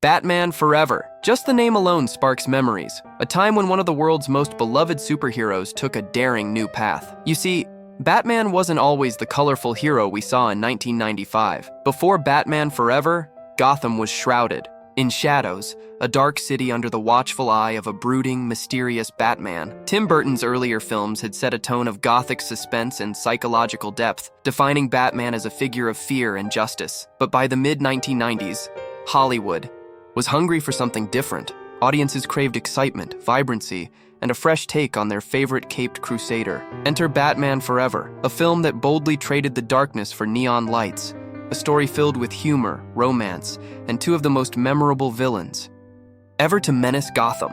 Batman Forever. Just the name alone sparks memories, a time when one of the world's most beloved superheroes took a daring new path. You see, Batman wasn't always the colorful hero we saw in 1995. Before Batman Forever, Gotham was shrouded in shadows, a dark city under the watchful eye of a brooding, mysterious Batman. Tim Burton's earlier films had set a tone of gothic suspense and psychological depth, defining Batman as a figure of fear and justice. But by the mid-1990s, Hollywood was hungry for something different. Audiences craved excitement, vibrancy, and a fresh take on their favorite caped crusader. Enter Batman Forever, a film that boldly traded the darkness for neon lights, a story filled with humor, romance, and two of the most memorable villains ever to menace Gotham.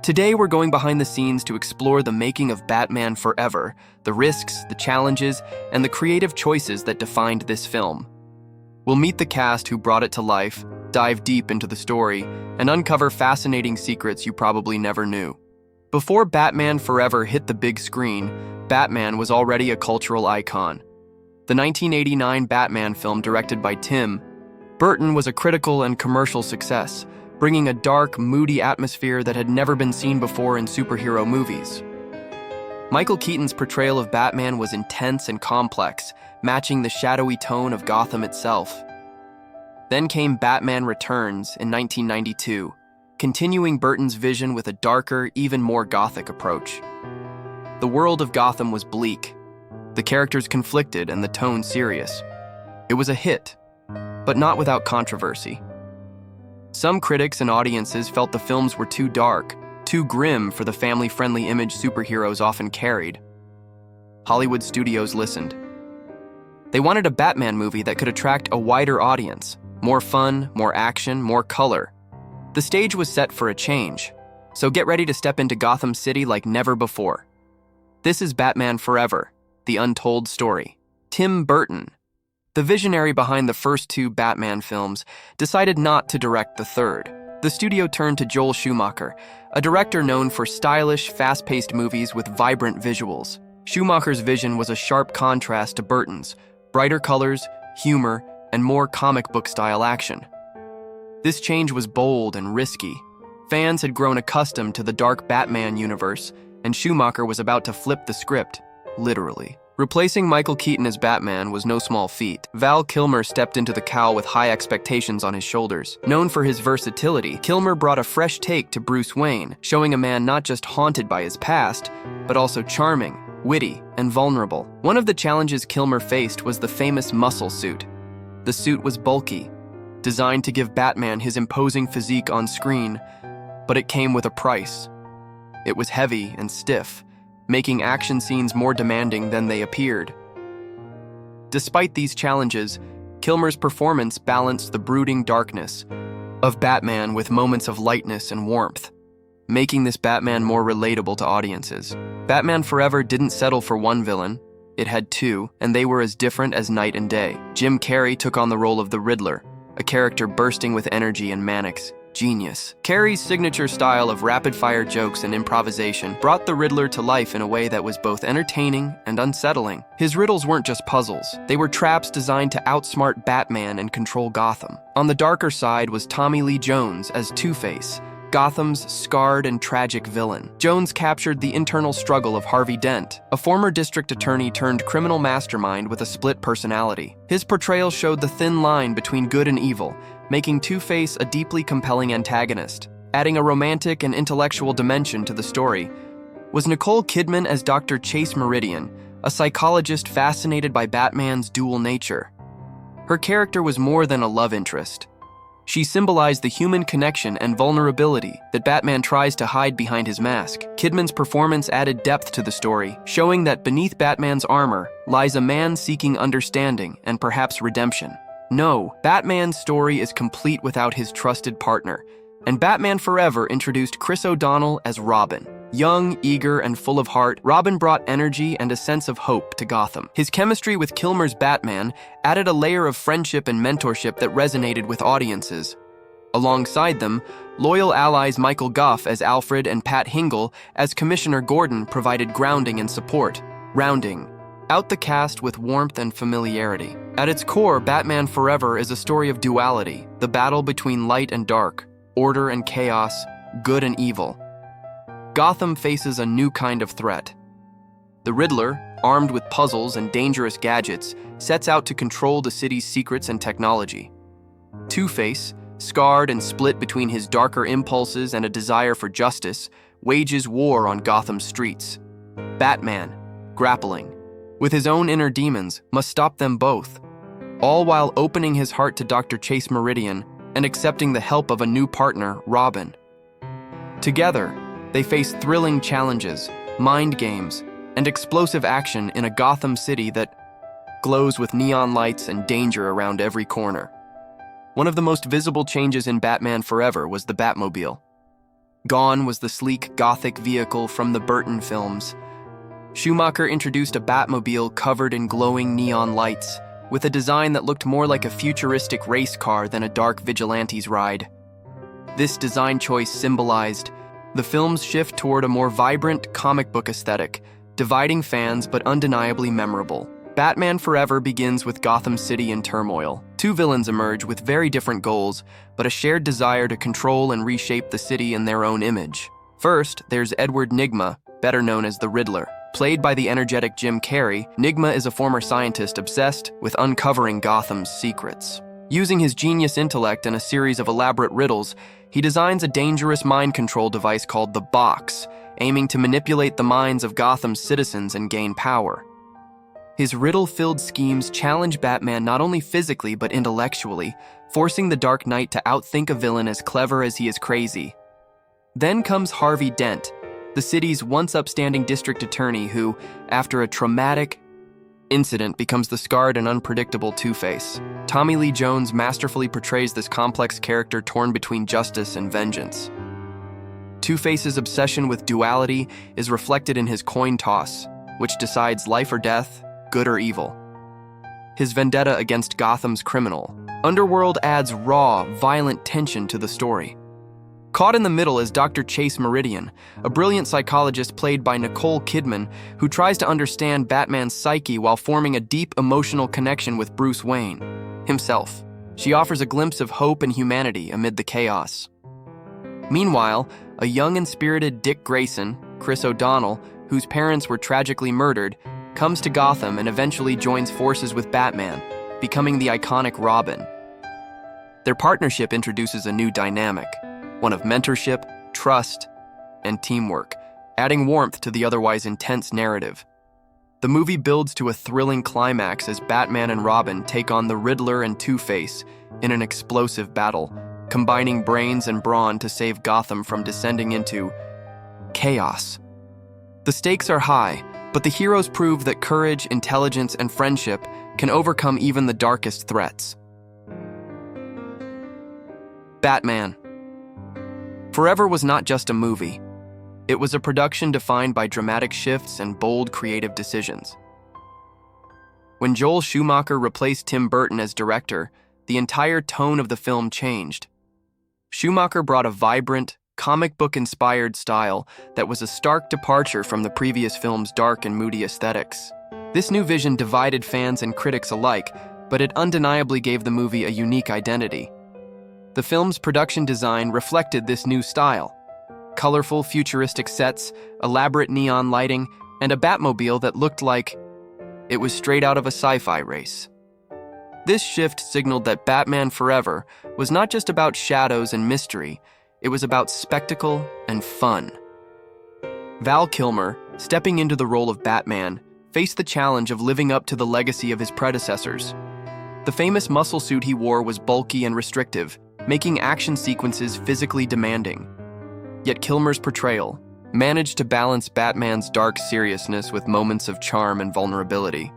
Today we're going behind the scenes to explore the making of Batman Forever, the risks, the challenges, and the creative choices that defined this film. We'll meet the cast who brought it to life, dive deep into the story, and uncover fascinating secrets you probably never knew. Before Batman Forever hit the big screen, Batman was already a cultural icon. The 1989 Batman film, directed by Tim Burton, was a critical and commercial success, bringing a dark, moody atmosphere that had never been seen before in superhero movies. Michael Keaton's portrayal of Batman was intense and complex, matching the shadowy tone of Gotham itself. Then came Batman Returns in 1992, continuing Burton's vision with a darker, even more gothic approach. The world of Gotham was bleak, the characters conflicted, and the tone serious. It was a hit, but not without controversy. Some critics and audiences felt the films were too dark, too grim for the family-friendly image superheroes often carried. Hollywood studios listened. They wanted a Batman movie that could attract a wider audience, more fun, more action, more color. The stage was set for a change, so get ready to step into Gotham City like never before. This is Batman Forever, the untold story. Tim Burton, the visionary behind the first two Batman films, decided not to direct the third. The studio turned to Joel Schumacher, a director known for stylish, fast-paced movies with vibrant visuals. Schumacher's vision was a sharp contrast to Burton's: brighter colors, humor, and more comic book-style action. This change was bold and risky. Fans had grown accustomed to the dark Batman universe, and Schumacher was about to flip the script, literally. Replacing Michael Keaton as Batman was no small feat. Val Kilmer stepped into the cowl with high expectations on his shoulders. Known for his versatility, Kilmer brought a fresh take to Bruce Wayne, showing a man not just haunted by his past, but also charming, witty, and vulnerable. One of the challenges Kilmer faced was the famous muscle suit. The suit was bulky, designed to give Batman his imposing physique on screen, but it came with a price. It was heavy and stiff, making action scenes more demanding than they appeared. Despite these challenges, Kilmer's performance balanced the brooding darkness of Batman with moments of lightness and warmth, making this Batman more relatable to audiences. Batman Forever didn't settle for one villain. It had two, and they were as different as night and day. Jim Carrey took on the role of the Riddler, a character bursting with energy and manic genius. Carrey's signature style of rapid-fire jokes and improvisation brought the Riddler to life in a way that was both entertaining and unsettling. His riddles weren't just puzzles. They were traps designed to outsmart Batman and control Gotham. On the darker side was Tommy Lee Jones as Two-Face, Gotham's scarred and tragic villain. Jones captured the internal struggle of Harvey Dent, a former district attorney turned criminal mastermind with a split personality. His portrayal showed the thin line between good and evil, making Two-Face a deeply compelling antagonist. Adding a romantic and intellectual dimension to the story was Nicole Kidman as Dr. Chase Meridian, a psychologist fascinated by Batman's dual nature. Her character was more than a love interest. She symbolized the human connection and vulnerability that Batman tries to hide behind his mask. Kidman's performance added depth to the story, showing that beneath Batman's armor lies a man seeking understanding and perhaps redemption. No, Batman's story is complete without his trusted partner, and Batman Forever introduced Chris O'Donnell as Robin. Young, eager, and full of heart, Robin brought energy and a sense of hope to Gotham. His chemistry with Kilmer's Batman added a layer of friendship and mentorship that resonated with audiences. Alongside them, loyal allies Michael Gough as Alfred and Pat Hingle as Commissioner Gordon provided grounding and support. Rounding out the cast with warmth and familiarity. At its core, Batman Forever is a story of duality, the battle between light and dark, order and chaos, good and evil. Gotham faces a new kind of threat. The Riddler, armed with puzzles and dangerous gadgets, sets out to control the city's secrets and technology. Two-Face, scarred and split between his darker impulses and a desire for justice, wages war on Gotham's streets. Batman, grappling with his own inner demons, must stop them both, all while opening his heart to Dr. Chase Meridian and accepting the help of a new partner, Robin. Together, they face thrilling challenges, mind games, and explosive action in a Gotham City that glows with neon lights and danger around every corner. One of the most visible changes in Batman Forever was the Batmobile. Gone was the sleek, gothic vehicle from the Burton films. Schumacher introduced a Batmobile covered in glowing neon lights, with a design that looked more like a futuristic race car than a dark vigilante's ride. This design choice symbolized the film's shift toward a more vibrant comic book aesthetic, dividing fans but undeniably memorable. Batman Forever begins with Gotham City in turmoil. Two villains emerge with very different goals, but a shared desire to control and reshape the city in their own image. First, there's Edward Nygma, better known as the Riddler. Played by the energetic Jim Carrey, Nygma is a former scientist obsessed with uncovering Gotham's secrets. Using his genius intellect and a series of elaborate riddles, he designs a dangerous mind control device called the Box, aiming to manipulate the minds of Gotham's citizens and gain power. His riddle-filled schemes challenge Batman not only physically but intellectually, forcing the Dark Knight to outthink a villain as clever as he is crazy. Then comes Harvey Dent, the city's once upstanding district attorney who, after a traumatic incident, becomes the scarred and unpredictable Two-Face. Tommy Lee Jones masterfully portrays this complex character torn between justice and vengeance. Two-Face's obsession with duality is reflected in his coin toss, which decides life or death, good or evil. His vendetta against Gotham's criminal underworld adds raw, violent tension to the story. Caught in the middle is Dr. Chase Meridian, a brilliant psychologist played by Nicole Kidman who tries to understand Batman's psyche while forming a deep emotional connection with Bruce Wayne himself. She offers a glimpse of hope and humanity amid the chaos. Meanwhile, a young and spirited Dick Grayson, Chris O'Donnell, whose parents were tragically murdered, comes to Gotham and eventually joins forces with Batman, becoming the iconic Robin. Their partnership introduces a new dynamic, one of mentorship, trust, and teamwork, adding warmth to the otherwise intense narrative. The movie builds to a thrilling climax as Batman and Robin take on the Riddler and Two-Face in an explosive battle, combining brains and brawn to save Gotham from descending into chaos. The stakes are high, but the heroes prove that courage, intelligence, and friendship can overcome even the darkest threats. Batman Forever was not just a movie. It was a production defined by dramatic shifts and bold creative decisions. When Joel Schumacher replaced Tim Burton as director, the entire tone of the film changed. Schumacher brought a vibrant, comic book-inspired style that was a stark departure from the previous film's dark and moody aesthetics. This new vision divided fans and critics alike, but it undeniably gave the movie a unique identity. The film's production design reflected this new style. Colorful, futuristic sets, elaborate neon lighting, and a Batmobile that looked like it was straight out of a sci-fi race. This shift signaled that Batman Forever was not just about shadows and mystery, it was about spectacle and fun. Val Kilmer, stepping into the role of Batman, faced the challenge of living up to the legacy of his predecessors. The famous muscle suit he wore was bulky and restrictive, making action sequences physically demanding. Yet Kilmer's portrayal managed to balance Batman's dark seriousness with moments of charm and vulnerability.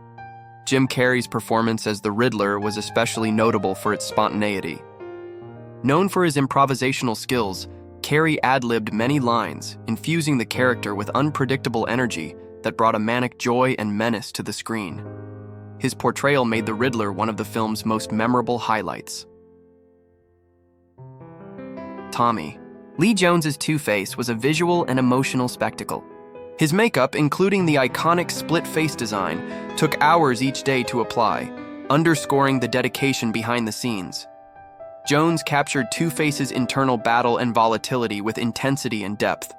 Jim Carrey's performance as the Riddler was especially notable for its spontaneity. Known for his improvisational skills, Carrey ad-libbed many lines, infusing the character with unpredictable energy that brought a manic joy and menace to the screen. His portrayal made the Riddler one of the film's most memorable highlights. Tommy Lee Jones's Two-Face was a visual and emotional spectacle. His makeup, including the iconic split face design, took hours each day to apply, underscoring the dedication behind the scenes. Jones captured Two-Face's internal battle and volatility with intensity and depth.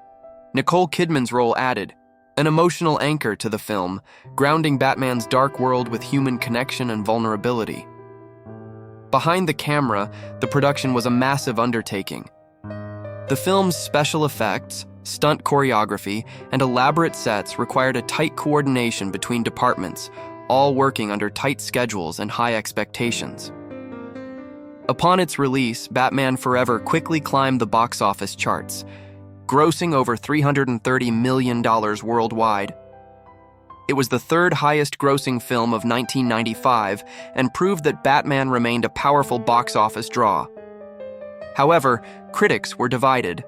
Nicole Kidman's role added an emotional anchor to the film, grounding Batman's dark world with human connection and vulnerability. Behind the camera, the production was a massive undertaking. The film's special effects, stunt choreography, and elaborate sets required a tight coordination between departments, all working under tight schedules and high expectations. Upon its release, Batman Forever quickly climbed the box office charts, grossing over $330 million worldwide. It was the third highest grossing film of 1995 and proved that Batman remained a powerful box office draw. However, critics were divided.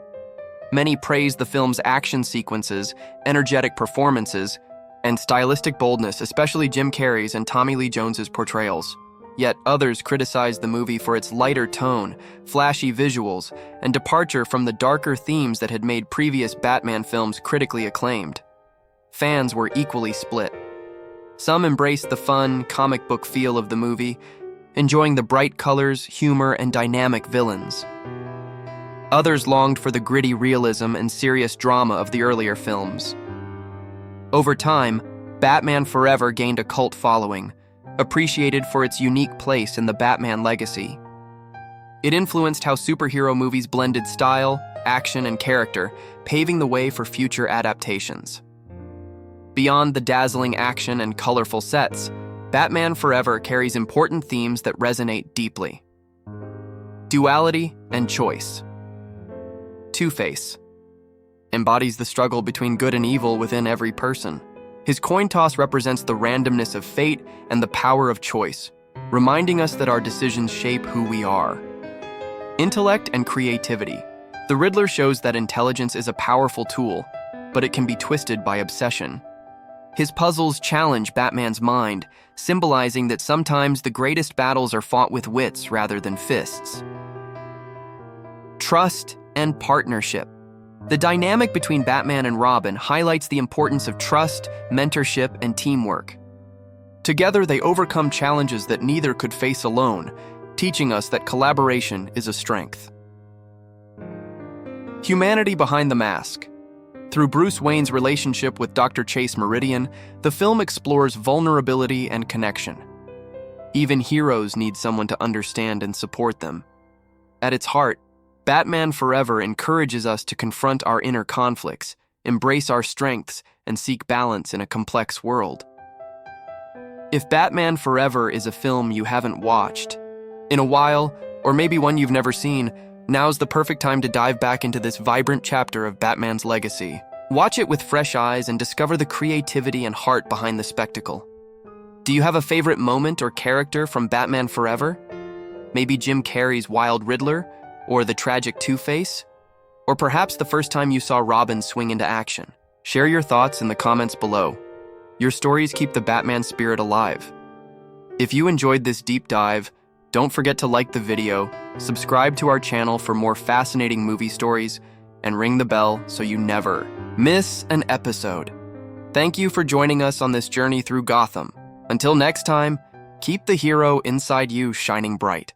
Many praised the film's action sequences, energetic performances, and stylistic boldness, especially Jim Carrey's and Tommy Lee Jones's portrayals. Yet others criticized the movie for its lighter tone, flashy visuals, and departure from the darker themes that had made previous Batman films critically acclaimed. Fans were equally split. Some embraced the fun, comic book feel of the movie, enjoying the bright colors, humor, and dynamic villains. Others longed for the gritty realism and serious drama of the earlier films. Over time, Batman Forever gained a cult following, appreciated for its unique place in the Batman legacy. It influenced how superhero movies blended style, action, and character, paving the way for future adaptations. Beyond the dazzling action and colorful sets, Batman Forever carries important themes that resonate deeply. Duality and choice. Two-Face embodies the struggle between good and evil within every person. His coin toss represents the randomness of fate and the power of choice, reminding us that our decisions shape who we are. Intellect and creativity. The Riddler shows that intelligence is a powerful tool, but it can be twisted by obsession. His puzzles challenge Batman's mind, symbolizing that sometimes the greatest battles are fought with wits rather than fists. Trust and partnership. The dynamic between Batman and Robin highlights the importance of trust, mentorship, and teamwork. Together, they overcome challenges that neither could face alone, teaching us that collaboration is a strength. Humanity behind the mask. Through Bruce Wayne's relationship with Dr. Chase Meridian, the film explores vulnerability and connection. Even heroes need someone to understand and support them. At its heart, Batman Forever encourages us to confront our inner conflicts, embrace our strengths, and seek balance in a complex world. If Batman Forever is a film you haven't watched in a while, or maybe one you've never seen, now's the perfect time to dive back into this vibrant chapter of Batman's legacy. Watch it with fresh eyes and discover the creativity and heart behind the spectacle. Do you have a favorite moment or character from Batman Forever? Maybe Jim Carrey's wild Riddler? Or the tragic Two-Face? Or perhaps the first time you saw Robin swing into action? Share your thoughts in the comments below. Your stories keep the Batman spirit alive. If you enjoyed this deep dive, don't forget to like the video, subscribe to our channel for more fascinating movie stories, and ring the bell so you never miss an episode. Thank you for joining us on this journey through Gotham. Until next time, keep the hero inside you shining bright.